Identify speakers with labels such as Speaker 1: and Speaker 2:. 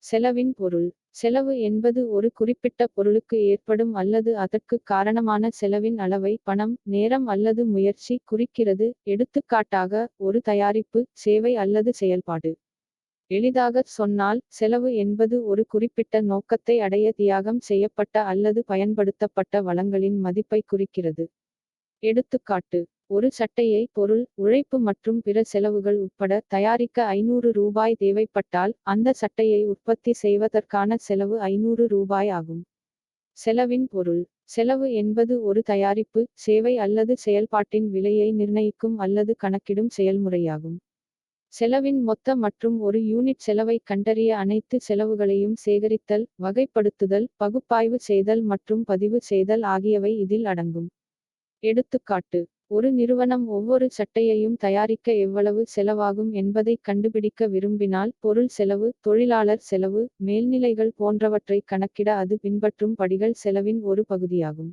Speaker 1: செலவின் பொருள். செலவு என்பது ஒரு குறிப்பிட்ட பொருளுக்கு ஏற்படும் அல்லது அதற்குக் காரணமான செலவின் அளவை பணம், நேரம் அல்லது முயற்சி குறிக்கிறது. எடுத்துக்காட்டாக, ஒரு தயாரிப்பு, சேவை அல்லது செயல்பாடு. எளிதாகச் சொன்னால், செலவு என்பது ஒரு குறிப்பிட்ட நோக்கத்தை அடைய தியாகம் செய்யப்பட்ட அல்லது பயன்படுத்தப்பட்ட வளங்களின் மதிப்பைக் குறிக்கிறது. எடுத்துக்காட்டு: ஒரு சட்டையை பொருள், உழைப்பு மற்றும் பிற செலவுகள் உட்பட தயாரிக்க ரூ. 500 தேவைப்பட்டால், அந்த சட்டையை உற்பத்தி செய்வதற்கான செலவு ரூ. 500 ஆகும். செலவின் பொருள். செலவு என்பது ஒரு தயாரிப்பு, சேவை அல்லது செயல்பாட்டின் விலையை நிர்ணயிக்கும் அல்லது கணக்கிடும் செயல்முறையாகும். செலவின் மொத்த மற்றும் ஒரு யூனிட் செலவைக் கண்டறிய அனைத்து செலவுகளையும் சேகரித்தல், வகைப்படுத்துதல், பகுப்பாய்வு செய்தல் மற்றும் பதிவு செய்தல் ஆகியவை இதில் அடங்கும். எடுத்துக்காட்டு: ஒரு நிறுவனம் ஒவ்வொரு சட்டையையும் தயாரிக்க எவ்வளவு செலவாகும் என்பதைக் கண்டுபிடிக்க விரும்பினால், பொருள் செலவு, தொழிலாளர் செலவு, மேல்நிலைகள் போன்றவற்றைக் கணக்கிட அது பின்பற்றும் படிகள் செலவின் ஒரு பகுதியாகும்.